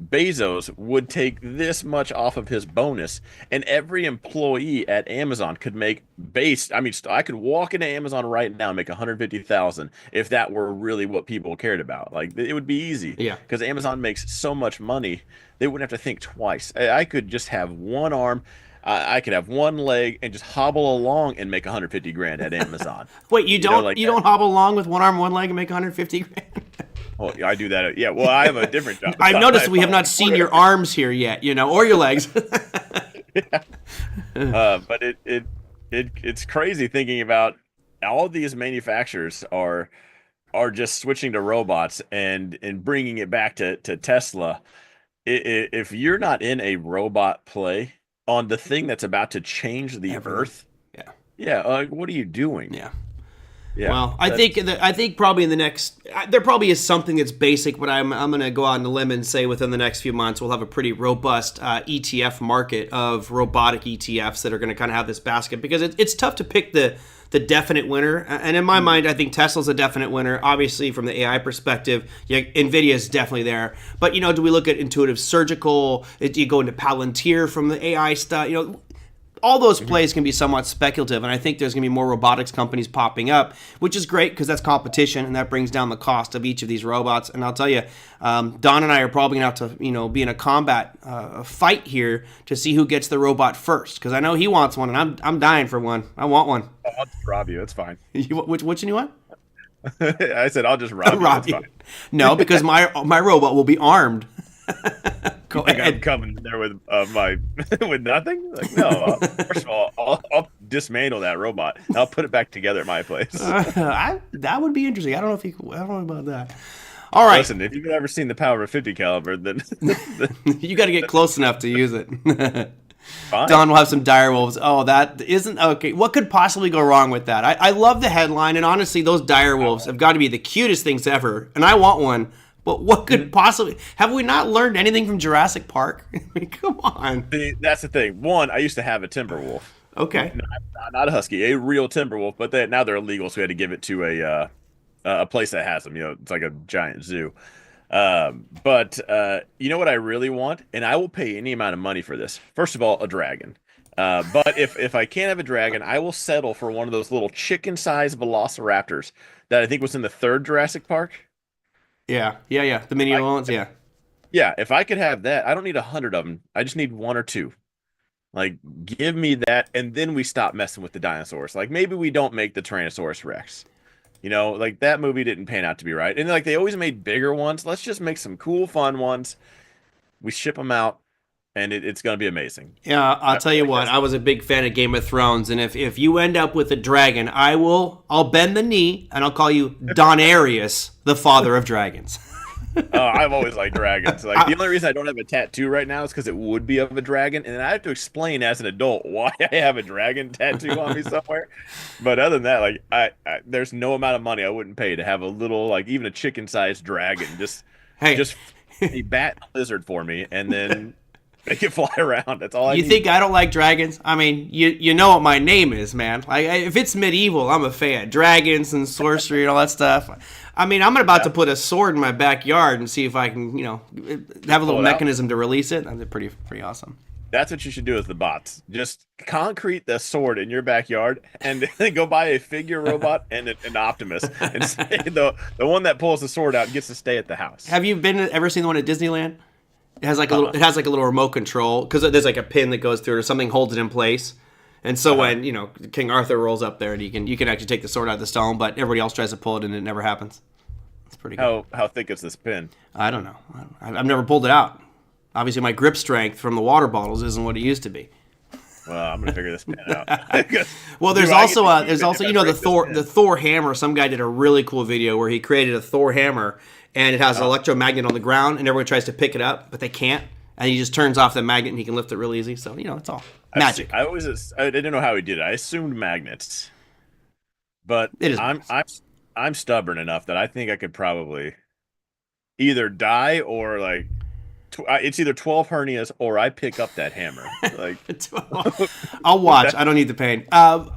Bezos would take this much off of his bonus, and every employee at Amazon could make based. I mean, I could walk into Amazon right now and make 150,000 if that were really what people cared about. Like it would be easy, Yeah. because Amazon makes so much money, they wouldn't have to think twice. I could just have one arm. I could have one leg and just hobble along and make 150 grand at Amazon. Wait, you don't like you that. don't hobble along with one arm, one leg, and make 150 grand? Well, I do that. Yeah. Well, I have a different job. I've noticed we have not seen your arms here yet, or your legs. But it's crazy thinking about all these manufacturers are just switching to robots and bringing it back to Tesla. If you're not in a robot play on the thing that's about to change the Everything. earth, Yeah. yeah, what are you doing? Yeah. Yeah. Well, I think probably in the next there probably is something that's basic, but I'm going to go out on a limb and say within the next few months we'll have a pretty robust ETF market of robotic ETFs that are going to kind of have this basket, because it's tough to pick the definite winner. And in my mind, I think Tesla's a definite winner. Obviously, from the AI perspective, yeah, Nvidia is definitely there. But do we look at Intuitive Surgical? Do you go into Palantir from the AI stuff? All those plays can be somewhat speculative, and I think there's going to be more robotics companies popping up, which is great because that's competition, and that brings down the cost of each of these robots. And I'll tell you, Don and I are probably going to have to, be in a combat fight here to see who gets the robot first, because I know he wants one, and I'm dying for one. I want one. I'll just rob you. It's fine. Which one you want? I said I'll just rob you. Rob It's you. fine. No, because my robot will be armed. Go Like I'm ahead. coming there with my with nothing. Like no. First of all, I'll dismantle that robot. And I'll put it back together at my place. That would be interesting. I don't know about that. All right. Listen, if you've ever seen the power of a 50 caliber, then You got to get close enough to use it. fine. Don will have some dire wolves. Oh, that isn't okay. What could possibly go wrong with that? I love the headline, and honestly, those dire wolves have got to be the cutest things ever, and I want one. But what could possibly have we not learned anything from Jurassic Park? I mean, come on. See, that's the thing. One, I used to have a timber wolf, Okay. not a husky, a real timber wolf. But now they're illegal, so we had to give it to a place that has them. It's like a giant zoo. But you know what I really want, and I will pay any amount of money for this. First of all, a dragon. But if I can't have a dragon, I will settle for one of those little chicken-sized velociraptors that I think was in the third Jurassic Park. Yeah. The mini ones. Yeah. Yeah, if I could have that, I don't need 100 of them. I just need one or two. Like, give me that, and then we stop messing with the dinosaurs. Like, maybe we don't make the Tyrannosaurus Rex. Like that movie didn't pan out to be right. And like they always made bigger ones. Let's just make some cool, fun ones. We ship them out, and it's going to be amazing. Yeah, I'll tell you what. I was a big fan of Game of Thrones, and if you end up with a dragon, I'll bend the knee and I'll call you Donarius, the father of dragons. I've always liked dragons. Like the only reason I don't have a tattoo right now is because it would be of a dragon, and I have to explain as an adult why I have a dragon tattoo on me somewhere. But other than that, like I there's no amount of money I wouldn't pay to have a little, like even a chicken-sized dragon just a bat lizard for me, and then make it fly around. That's all I need. You think I don't like dragons? I mean, you know what my name is, man. Like if it's medieval, I'm a fan. Dragons and sorcery and all that stuff. I mean, I'm about to put a sword in my backyard and see if I can, have a little mechanism to release it. That's pretty awesome. That's what you should do with the bots. Just concrete the sword in your backyard, and then go buy a figure robot and an Optimus, and say the one that pulls the sword out gets to stay at the house. Have you ever seen the one at Disneyland? It has like a little remote control, because there's like a pin that goes through it or something holds it in place. And so when King Arthur rolls up there, and you can actually take the sword out of the stone, but everybody else tries to pull it and it never happens. It's pretty good. How thick is this pin? I don't know. I've never pulled it out. Obviously, my grip strength from the water bottles isn't what it used to be. Well, I'm gonna figure this man out. Well, there's Do I get also to keep there's it also if I you know break this pin? the Thor hammer. Some guy did a really cool video where he created a Thor hammer, and it has an electromagnet on the ground, and everyone tries to pick it up, but they can't, and he just turns off the magnet, and he can lift it real easy. So it's all magic. I didn't know how he did it. I assumed magnets, but It is. I'm stubborn enough that I think I could probably either die or like it's either 12 hernias or I pick up that hammer. Like I'll watch. I don't need the pain.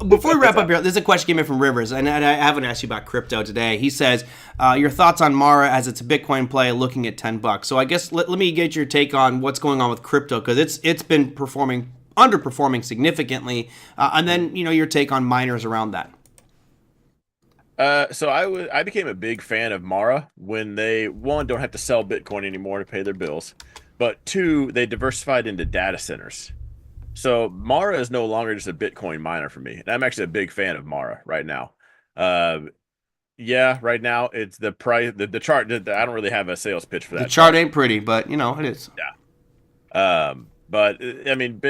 Before we wrap up here, there's a question came in from Rivers, and I haven't asked you about crypto today. He says, your thoughts on Mara as it's a Bitcoin play looking at $10. So I guess let me get your take on what's going on with crypto, because it's been underperforming significantly, and then your take on miners around that. So I became a big fan of Mara when they, one, don't have to sell Bitcoin anymore to pay their bills, but two, they diversified into data centers. So Mara is no longer just a Bitcoin miner for me. And I'm actually a big fan of Mara right now. Yeah, right now it's the price, the chart. I don't really have a sales pitch for that. The chart ain't pretty, but it is. Yeah. But I mean,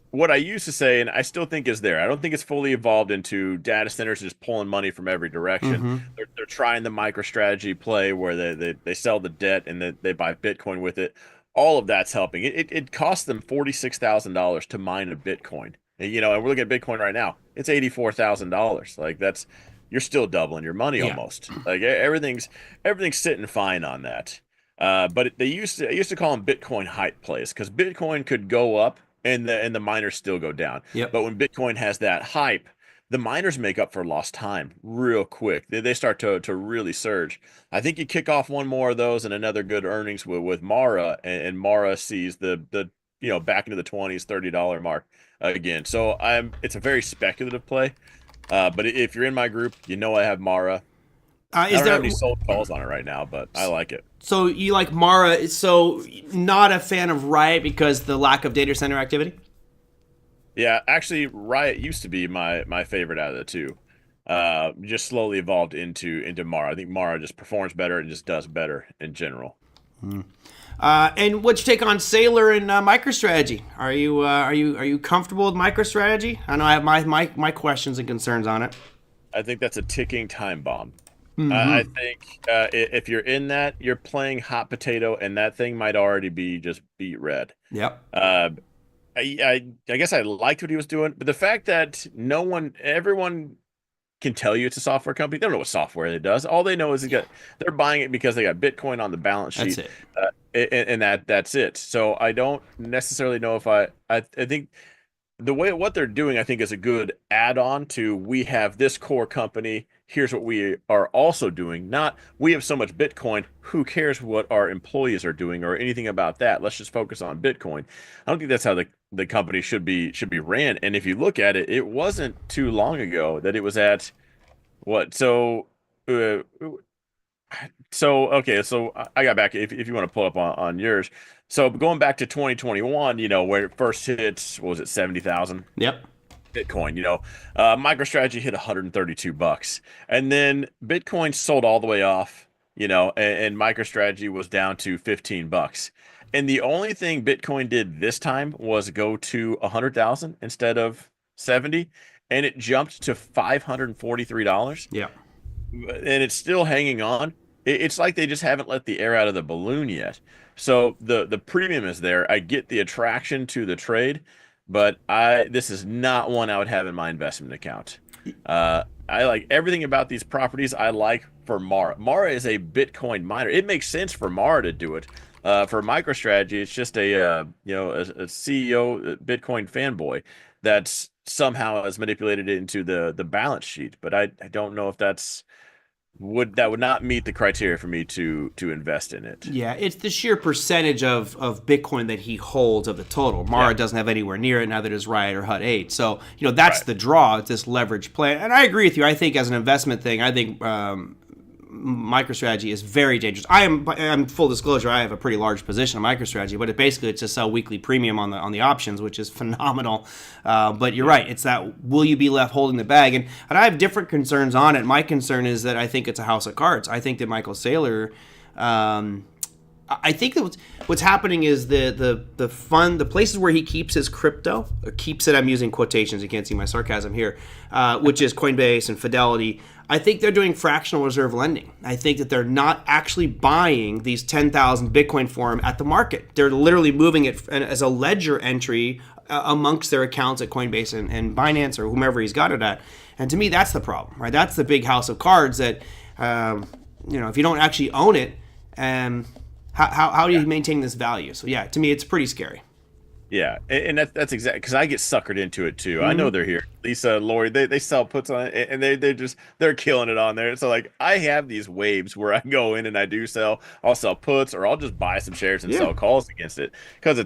what I used to say, and I still think is there. I don't think it's fully evolved into data centers just pulling money from every direction. Mm-hmm. They're trying the MicroStrategy play where they sell the debt and they buy Bitcoin with it. All of that's helping. It costs them $46,000 to mine a Bitcoin. And we're looking at Bitcoin right now. It's $84,000. Like you're still doubling your money almost. Like everything's sitting fine on that. But I used to call them Bitcoin hype plays because Bitcoin could go up and the miners still go down. Yep. But when Bitcoin has that hype, the miners make up for lost time real quick. They start to really surge. I think you kick off one more of those and another good earnings with Mara, and Mara sees the back into the 20s, $30 mark again. So it's a very speculative play. But if you're in my group, I have Mara. I don't have any sold calls on it right now, but I like it. So you like Mara, so not a fan of Riot because the lack of data center activity? Yeah, actually, Riot used to be my favorite out of the two. Just slowly evolved into Mara. I think Mara just performs better and just does better in general. And what's your take on Sailor and MicroStrategy? Are you comfortable with MicroStrategy? I know I have my questions and concerns on it. I think that's a ticking time bomb. Mm-hmm. I think if you're in that, you're playing hot potato, and that thing might already be just beat red. Yep. I guess I liked what he was doing, but the fact that everyone can tell you it's a software company, they don't know what software it does. All they know is they're buying it because they got Bitcoin on the balance sheet. That's it. And that's it. So I don't necessarily know if I think what they're doing, I think, is a good add-on to we have this core company. Here's what we are also doing. Not we have so much Bitcoin. Who cares what our employees are doing or anything about that? Let's just focus on Bitcoin. I don't think that's how the company should be ran. And if you look at it, it wasn't too long ago that it was at what? So okay. So I got back. If you want to pull up on yours. So going back to 2021, where it first hit, what was it, 70,000? Yep. Bitcoin, MicroStrategy hit $132, and then Bitcoin sold all the way off, and MicroStrategy was down to $15. And the only thing Bitcoin did this time was go to 100,000 instead of 70, and it jumped to $543. Yeah. And it's still hanging on. It's like they just haven't let the air out of the balloon yet. So the premium is there. I get the attraction to the trade, but this is not one I would have in my investment account. I like everything about these properties. I like for Mara. Mara is a Bitcoin miner. It makes sense for Mara to do it. For MicroStrategy, it's just a CEO Bitcoin fanboy that's somehow has manipulated it into the balance sheet. But I don't know if that would not meet the criteria for me to invest in it. Yeah, it's the sheer percentage of Bitcoin that he holds of the total. Mara doesn't have anywhere near it, neither does Riot or Hut 8. So, that's right. The draw. It's this leverage play. And I agree with you. I think as an investment thing, I think MicroStrategy is very dangerous. I'm full disclosure, I have a pretty large position in MicroStrategy, but it's to sell weekly premium on the options, which is phenomenal. But you're right, it's that will you be left holding the bag? And I have different concerns on it. My concern is that I think it's a house of cards. I think that Michael Saylor I think that what's happening is the places where he keeps his crypto, or keeps it, I'm using quotations, you can't see my sarcasm here, which is Coinbase and Fidelity. I think they're doing fractional reserve lending. I think that they're not actually buying these 10,000 Bitcoin for him at the market. They're literally moving it as a ledger entry amongst their accounts at Coinbase and Binance or whomever he's got it at. And to me, that's the problem, right? That's the big house of cards that, if you don't actually own it, how do you maintain this value? So yeah, to me, it's pretty scary. Yeah, and that's exactly because I get suckered into it too. I know they're here. Lisa, Lori, they sell puts on it, and they're killing it on there. So like I have these waves where I go in and I do sell. I'll sell puts, or I'll just buy some shares and sell calls against it because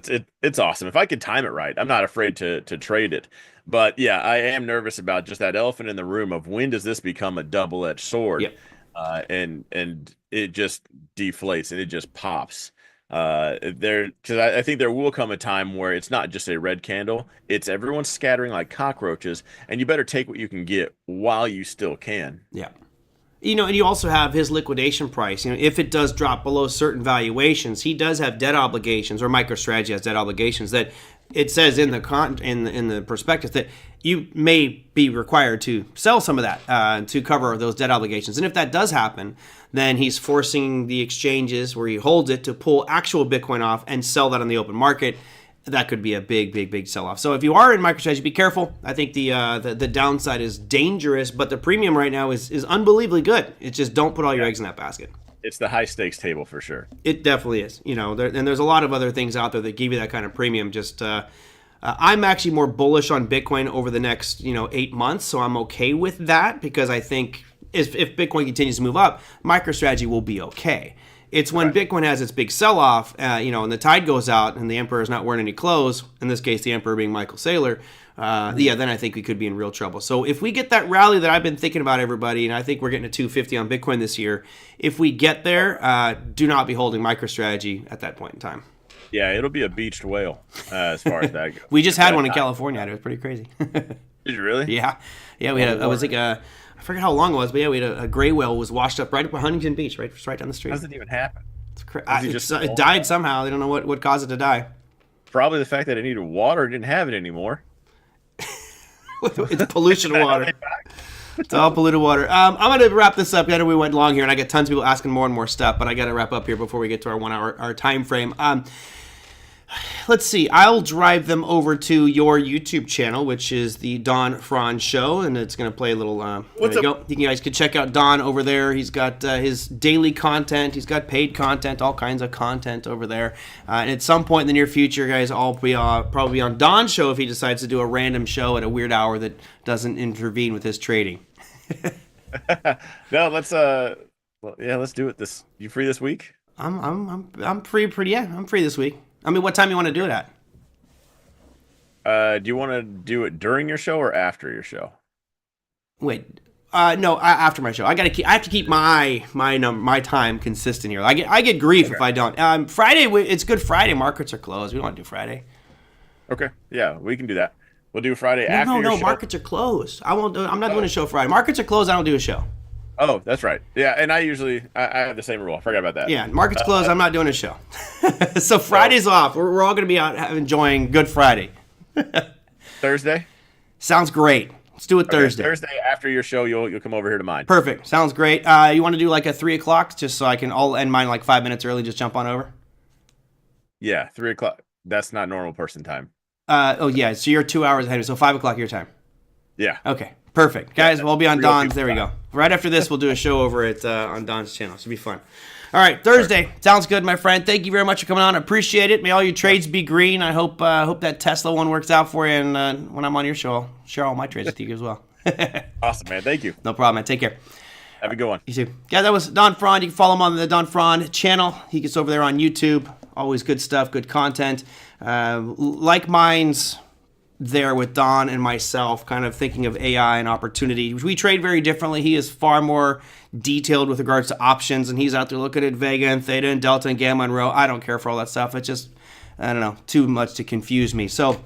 it's awesome. If I can time it right, I'm not afraid to trade it. But yeah, I am nervous about just that elephant in the room of when does this become a double-edged sword, and it just deflates and it just pops. Because I think there will come a time where it's not just a red candle, it's everyone scattering like cockroaches, and you better take what you can get while you still can. Yeah. And you also have his liquidation price. If it does drop below certain valuations, he does have debt obligations, or MicroStrategy has debt obligations that it says in the prospectus that you may be required to sell some of that to cover those debt obligations. And if that does happen, then he's forcing the exchanges where he holds it to pull actual Bitcoin off and sell that on the open market. That could be a big sell-off. So if you are in MicroStrategy, be careful. I think the downside is dangerous, but the premium right now is unbelievably good. It's just don't put all your eggs in that basket. It's the high stakes table for sure. It definitely is. And there's a lot of other things out there that give you that kind of premium. Just I'm actually more bullish on Bitcoin over the next 8 months, so I'm okay with that because I think if Bitcoin continues to move up, MicroStrategy will be okay. It's when Bitcoin has its big sell-off, and the tide goes out and the emperor is not wearing any clothes, in this case the emperor being Michael Saylor, then I think we could be in real trouble. So if we get that rally that I've been thinking about, everybody, and I think we're getting to 250 on Bitcoin this year, if we get there, do not be holding MicroStrategy at that point in time. Yeah, it'll be a beached whale as far as that goes. We just had one in California. It was pretty crazy. Did you really? Yeah. We had I forget how long it was, but yeah, we had a gray whale was washed up right up at Huntington Beach, right down the street. How does it even happen? It died somehow. They don't know what caused it to die. Probably the fact that it needed water and didn't have it anymore. It's pollution water. It's all polluted water. I'm going to wrap this up. I know we went long here, and I get tons of people asking more and more stuff, but I got to wrap up here before we get to our 1 hour our time frame. Let's see. I'll drive them over to your YouTube channel, which is the Don Fron Show, and it's going to play a little. What's up? You guys can check out Don over there. He's got his daily content. He's got paid content, all kinds of content over there. And at some point in the near future, guys, I'll be probably on Don's show if he decides to do a random show at a weird hour that doesn't intervene with his trading. No, let's do it. You free this week? I'm free. I'm free this week. I mean, what time you want to do it at? Do you want to do it during your show or after your show? Wait, no, after my show. I have to keep my time consistent here. I get grief if I don't. Friday, it's Good Friday. Markets are closed. We don't want to do Friday. Okay, yeah, we can do that. We'll do Friday after your show. No, markets are closed. I'm not doing a show Friday. Markets are closed. I don't do a show. Oh, that's right. Yeah, and I have the same rule. I forgot about that. Yeah, market's closed. I'm not doing a show. So Friday's off. We're all going to be out enjoying Good Friday. Thursday? Sounds great. Let's do it Thursday. Thursday after your show, you'll come over here to mine. Perfect. Sounds great. You want to do like a 3 o'clock just so I'll end mine like 5 minutes early, just jump on over? Yeah, 3 o'clock. That's not normal person time. Yeah. So you're 2 hours ahead. So 5 o'clock your time. Yeah. Okay. Perfect. Guys, we'll be on Don's. There we go. Right after this, we'll do a show over at on Don's channel. Should be fun. All right, Thursday. Sounds good, my friend. Thank you very much for coming on. I appreciate it. May all your trades be green. I hope that Tesla one works out for you. And when I'm on your show, I'll share all my trades with you as well. Awesome, man. Thank you. No problem, man. Take care. Have a good one. You too. Yeah, that was Don Fron. You can follow him on the Don Fron channel. He gets over there on YouTube. Always good stuff, good content. Like minds there with Don and myself, kind of thinking of AI and opportunity. We trade very differently. He is far more detailed with regards to options, and he's out there looking at Vega and Theta and Delta and Gamma and Rho. I don't care for all that stuff. It's just, I don't know, too much to confuse me. So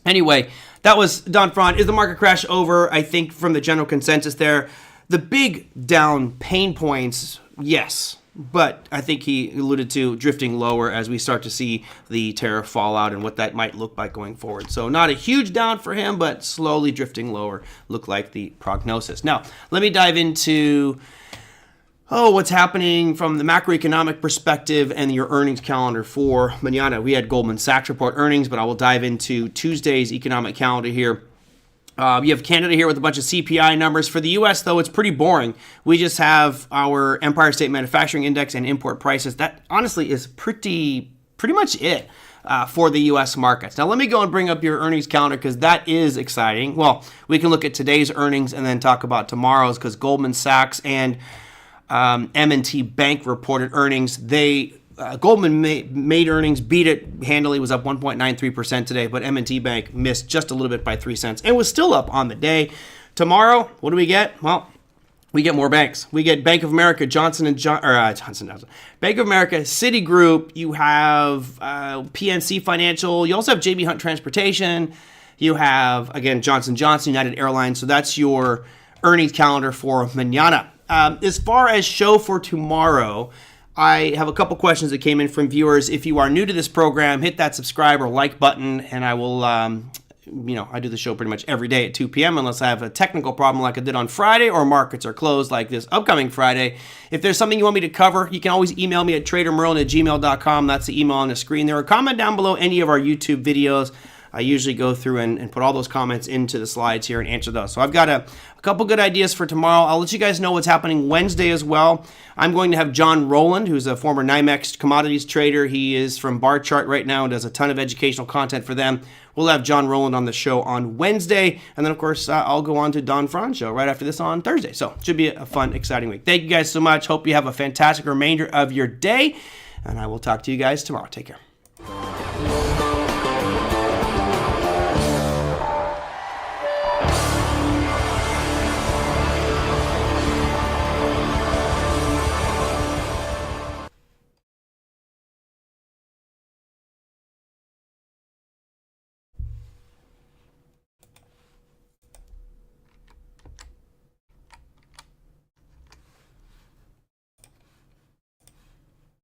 anyway, that was Don Fron. Is the market crash over? I think from the general consensus there, the big down pain points, yes. but I think he alluded to drifting lower as we start to see the tariff fallout and what that might look like going forward. So not a huge down for him, but slowly drifting lower look like the prognosis. Now, let me dive into what's happening from the macroeconomic perspective and your earnings calendar for mañana. We had Goldman Sachs report earnings, but I will dive into Tuesday's economic calendar here. You have Canada here with a bunch of CPI numbers. For the U.S., though, it's pretty boring. We just have our Empire State Manufacturing Index and import prices. That, honestly, is pretty much it for the U.S. markets. Now, let me go and bring up your earnings calendar because that is exciting. Well, we can look at today's earnings and then talk about tomorrow's because Goldman Sachs and M&T Bank reported earnings. Goldman made earnings, beat it handily, was up 1.93% today, but M&T Bank missed just a little bit by 3 cents and was still up on the day. Tomorrow, what do we get? Well, we get more banks. We get Bank of America, Johnson & Johnson. Bank of America, Citigroup, you have PNC Financial, you also have JB Hunt Transportation, you have, again, Johnson & Johnson, United Airlines, so that's your earnings calendar for mañana. As far as show for tomorrow, I have a couple questions that came in from viewers. If you are new to this program, hit that subscribe or like button, and I will, I do the show pretty much every day at 2 p.m. unless I have a technical problem like I did on Friday or markets are closed like this upcoming Friday. If there's something you want me to cover, you can always email me at tradermerlin@gmail.com. That's the email on the screen there. Or comment down below any of our YouTube videos. I usually go through and put all those comments into the slides here and answer those. So I've got a couple good ideas for tomorrow. I'll let you guys know what's happening Wednesday as well. I'm going to have John Rowland, who's a former NYMEX commodities trader. He is from Bar Chart right now and does a ton of educational content for them. We'll have John Rowland on the show on Wednesday. And then, of course, I'll go on to Don Fron Show right after this on Thursday. So it should be a fun, exciting week. Thank you guys so much. Hope you have a fantastic remainder of your day. And I will talk to you guys tomorrow. Take care.